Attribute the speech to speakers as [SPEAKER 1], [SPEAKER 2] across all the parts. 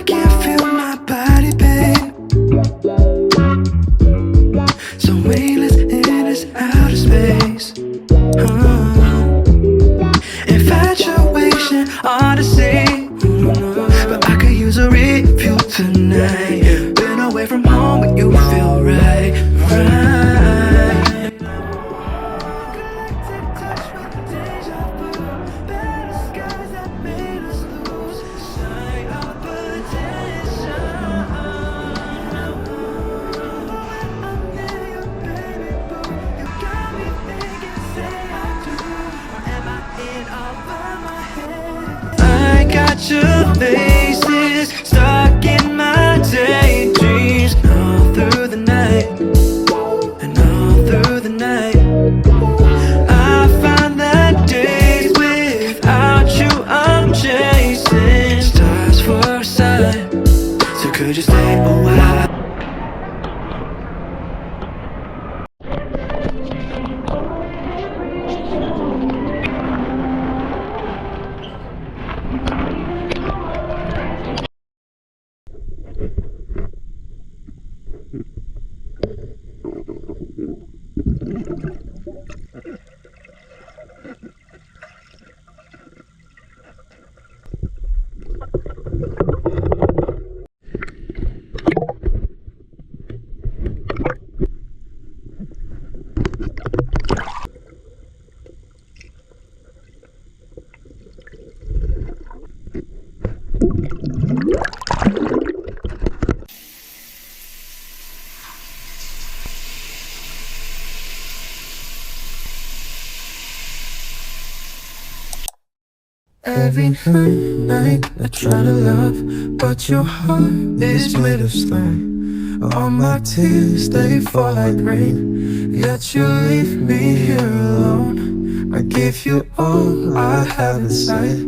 [SPEAKER 1] can't feel my body, babe. So weightless in this outer space. Infatuation, odyssey. But I could use a refuel tonight. Been away from home, but you feel right, right. Got your faces stuck in my daydreams all through the night, and all through the night. I find that days without you I'm chasing stars for a sign. So could you stay a while? Every night I try to love, but your heart is made of stone. All my tears, they fall like rain, yet you leave me here alone. I give you all I have inside.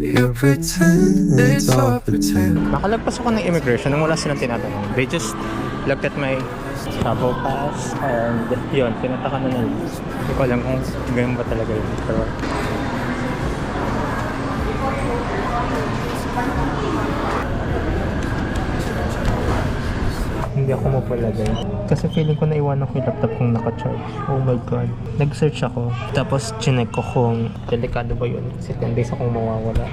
[SPEAKER 1] You pretend it's all pretend.
[SPEAKER 2] Nakalagpas ako ng immigration nung wala silang tinatanong. They just looked at my travel pass and yun, pinataka na nila. Hindi ko alam kung ganyan ba talaga yun. Pero hindi ako mapalagay. Kasi feeling ko naiwanan ko yung laptop kong naka-charge. Oh my god. Nag-search ako. Tapos chinek ko kung delikado ba yun. Kasi 10 days akong mawawala.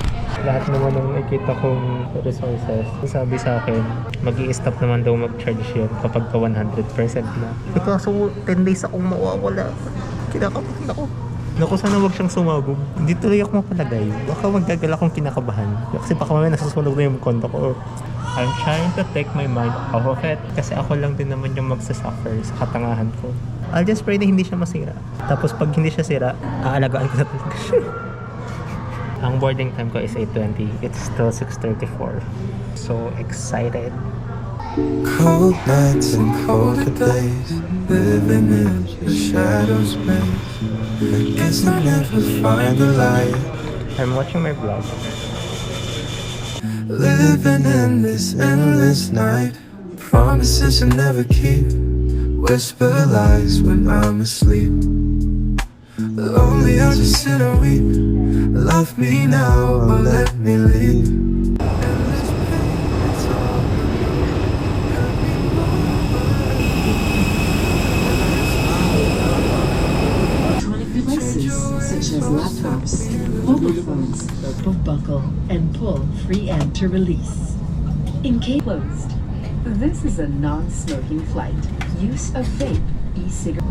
[SPEAKER 2] Lahat naman ng nakikita kong resources. Sabi sa akin, mag-i-stop naman daw mag-charge yun kapag ka 100% na. Kaso 10 days akong mawawala. Kinakabahan ako. Naku, sana wag siyang sumabog. Hindi tuloy ako mapalagay. Baka magdagal akong kinakabahan. Kasi baka mamaya nasusunog na yung konto ko. I'm trying to take my mind off of it. Kasi ako lang din naman yung magsasuffer sa katangahan ko. I'll just pray na hindi siya masira. Tapos pag hindi siya sira, aalagaan ko na talaga siya. Ang boarding time ko is 8:20. It's still 6:34. So excited.
[SPEAKER 1] Cold nights and colder days, living in the shadows maze. Guess I'll never find the light.
[SPEAKER 2] I'm watching my vlog.
[SPEAKER 1] Living in this endless night, promises I never keep, whisper lies when I'm asleep. Lonely, I'll just sit and weep. Love me now or let me leave.
[SPEAKER 3] Such as laptops, mobile phones, will buckle and pull free and to release. In case closed, this is a non-smoking flight. Use of vape, e-cigarette.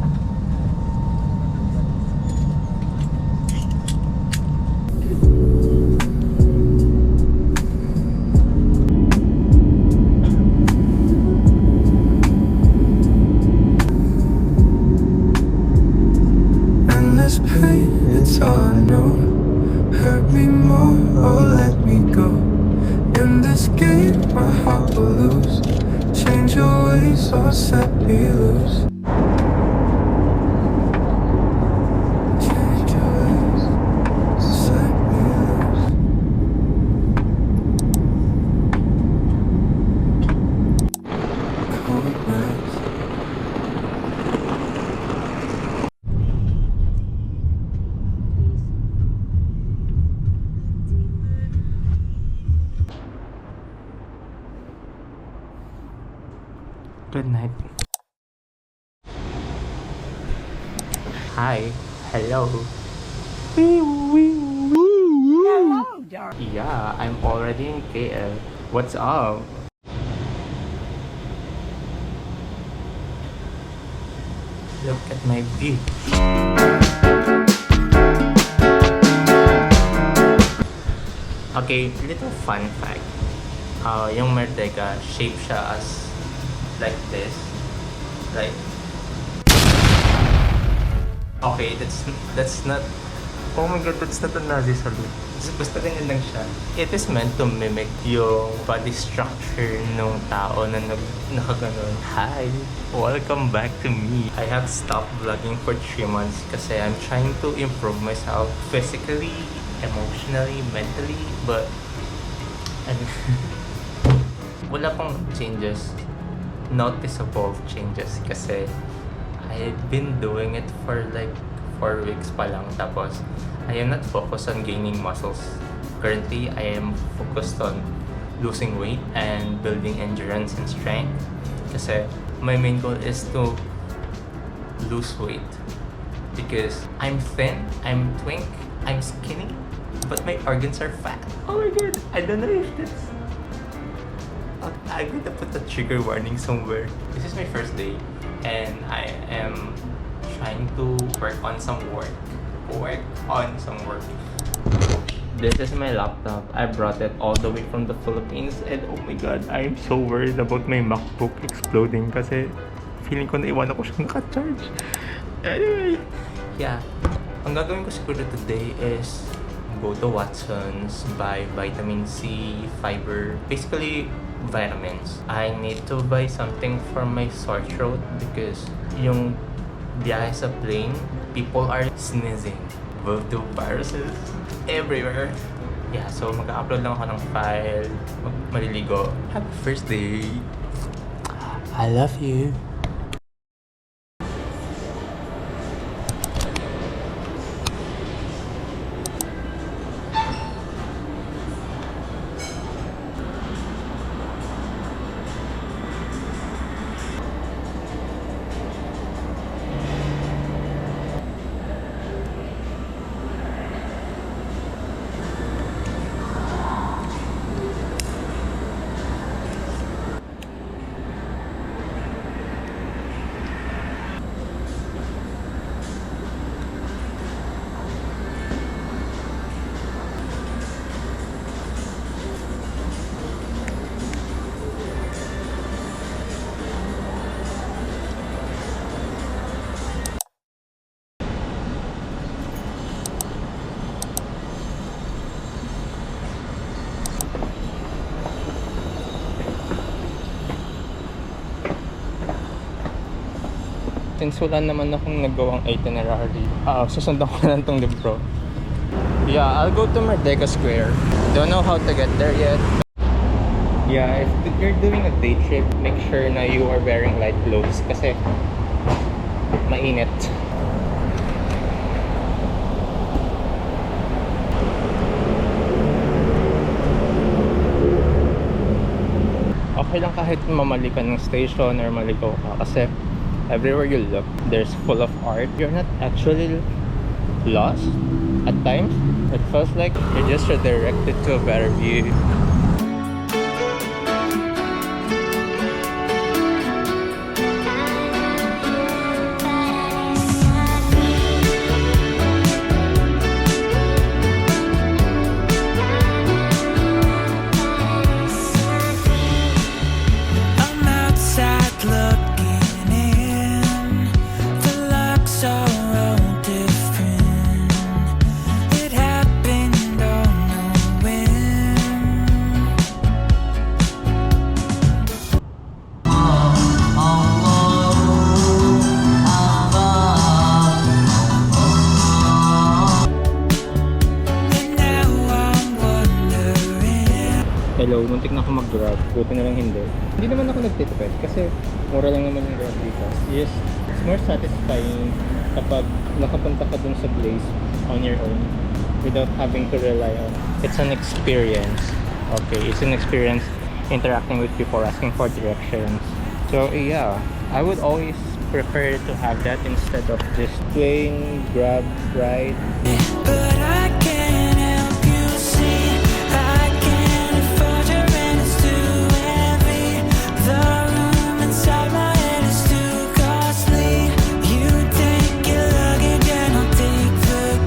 [SPEAKER 1] Endless pain, it's all I know. Hurt me more or let me go. In this game, my heart will lose. Change your ways or set me loose. Change your ways or set me loose. Cold nights.
[SPEAKER 2] Good night. Hi. Hello. Yeah, I'm already in KL. What's up? Look at my view. Okay, little fun fact. Yung Merdeka, shape siya as like this. Like, okay, that's not. Oh my god, that's not a Nazi salute. Basta ganyan lang siya. It is meant to mimic yung body structure ng tao na nakaganon. Hi! Welcome back to me. I have stopped vlogging for 3 months kasi I'm trying to improve myself physically, emotionally, mentally, but wala pang changes. Noticeable changes kasi I've been doing it for like 4 weeks pa lang, tapos I am not focused on gaining muscles. Currently, I am focused on losing weight and building endurance and strength kasi my main goal is to lose weight because I'm thin, I'm twink, I'm skinny, but my organs are fat. Oh my god, I don't know if that's... I'm gonna put a trigger warning somewhere. This is my first day and I am trying to work on some work. This is my laptop. I brought it all the way from the Philippines and oh my god, I am so worried about my MacBook exploding kasi feeling ko na iwan ako siyang naka-charge. Anyway, yeah. Ang gagawin ko siguro today is go to Watson's, buy vitamin C, fiber, basically vitamins. I need to buy something for my sore throat because yung biyahe sa plane, people are sneezing. Voodoo viruses everywhere. Yeah, so mag-upload lang ako ng file, maliligo. Happy first day. I love you. Since wala naman akong nagawang itinerary, susundan ko na lang tong libro. Yeah, I'll go to Merdeka Square. Don't know how to get there yet. Yeah, if you're doing a day trip, make sure na you are wearing light clothes kasi mainit. Okay lang kahit mamali ka ng station or maligaw ka kasi everywhere you look, there's full of art. You're not actually lost at times. It feels like you're just redirected to a better view.
[SPEAKER 1] I'm outside looking in. The looks are all different. It happened on a whim. And now I'm wondering.
[SPEAKER 2] Hello, muntik na ako mag-grab. Buti na lang hindi. Hindi naman ako nagtitipid kasi mura lang naman yung grab dito. Yes, it's more satisfying kapag nakapunta ka dun sa place on your own without having to rely on. It's an experience. Okay, it's an experience interacting with people, asking for directions. So yeah, I would always prefer to have that instead of just doing grab ride.
[SPEAKER 1] But I can't help you see I can't afford your rent, it's too heavy. The room inside my head is too costly. You take your luggage and I'll take the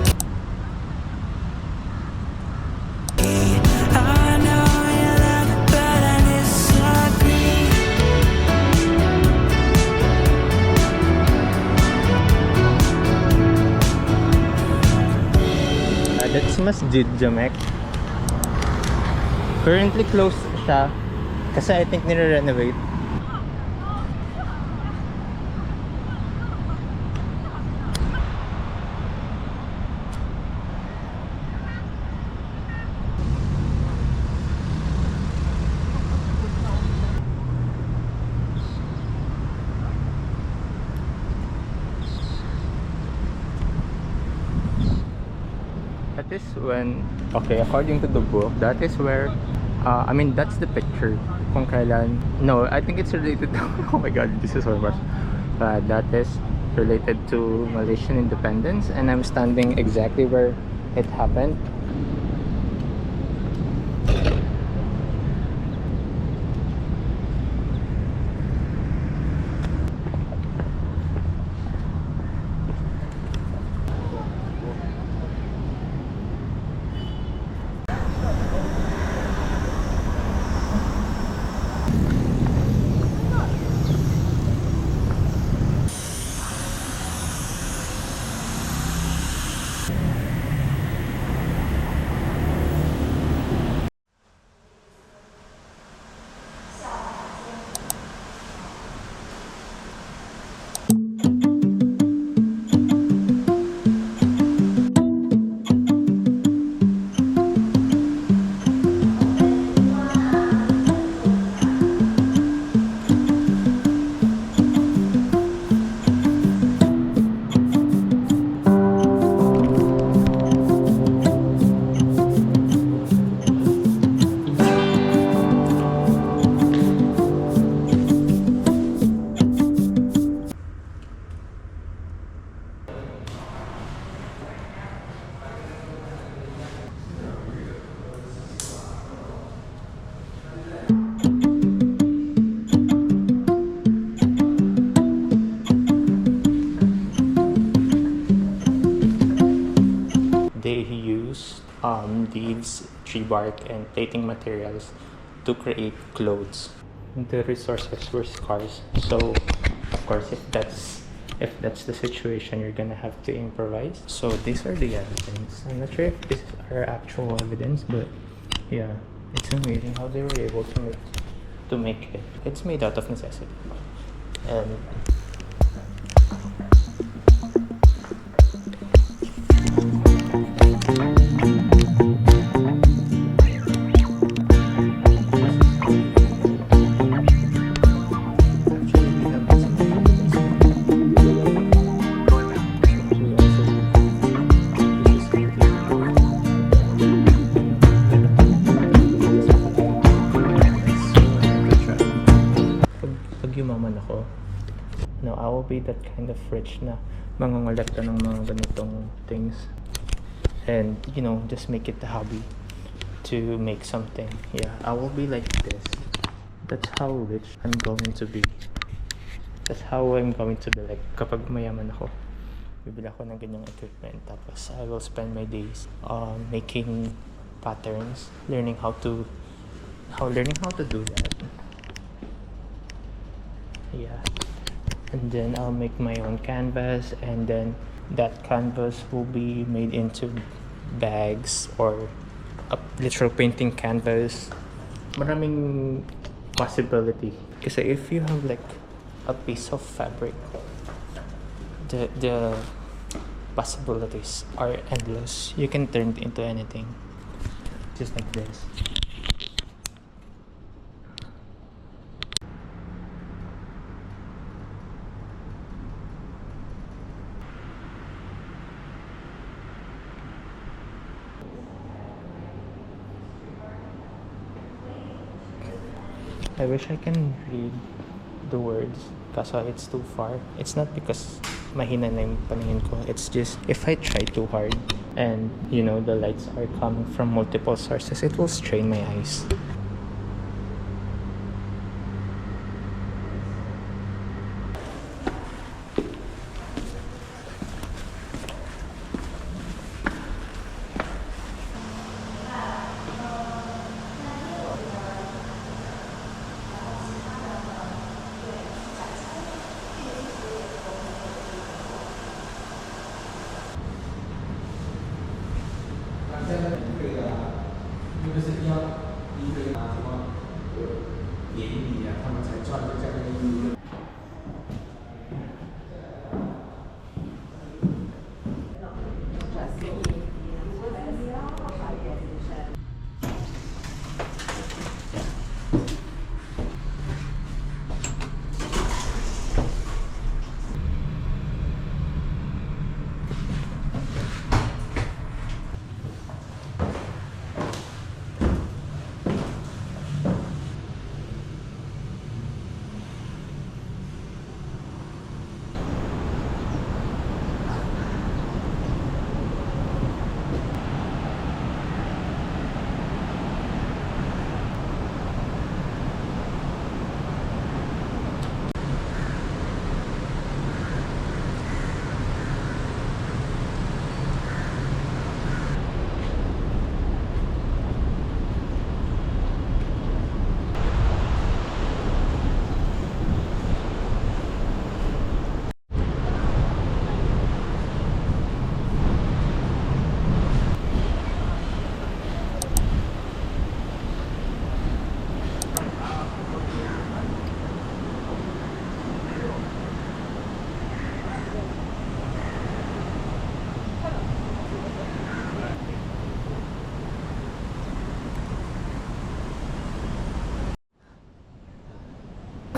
[SPEAKER 1] key. I know you love it, but I disagree.
[SPEAKER 2] That's Masjid Jamek. Currently closed siya kasi I think nire-renovate. That is when, okay, according to the book, that is where, I mean, that's the picture. Kung kailan, no, I think it's related to, oh my god, this is so much. That is related to Malaysian independence, and I'm standing exactly where it happened. They use leaves, tree bark, and plating materials to create clothes. The resources were scarce, so of course, if that's the situation, you're gonna have to improvise. So these are the evidence. I'm not sure if these are actual evidence, but yeah, it's amazing how they were able to make it. It's made out of necessity, and pag yumaman ako, no, I will be that kind of rich na mangongolekta ng mga ganitong things, and just make it a hobby to make something. Yeah, I will be like this. That's how rich I'm going to be. That's how I'm going to be. Like, kapag mayaman ako, bibili ako ng ganyang equipment, tapos I will spend my days making patterns, learning how to do that. Yeah, and then I'll make my own canvas, and then that canvas will be made into bags or a literal painting canvas. Maraming possibility kasi if you have like a piece of fabric, the possibilities are endless. You can turn it into anything, just like this. I wish I can read the words. Kaso it's too far. It's not because mahina na yung paningin ko. It's just if I try too hard and the lights are coming from multiple sources, it will strain my eyes.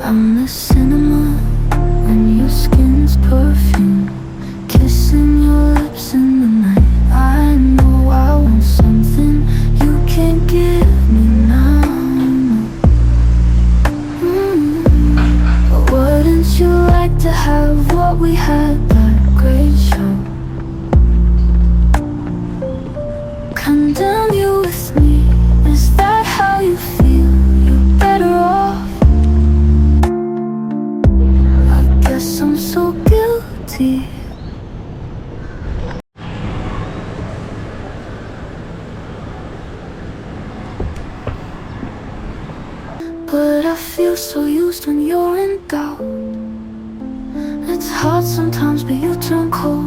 [SPEAKER 4] I'm the cinema and your skin's perfume, kissing your lips in the night. I know I want something you can't give me now. But wouldn't you like to have what we had, that great show? Condemn you with me, is that how you feel? You're better off. Guess I'm so guilty. But I feel so used when you're in doubt. It's hard sometimes, but you turn cold.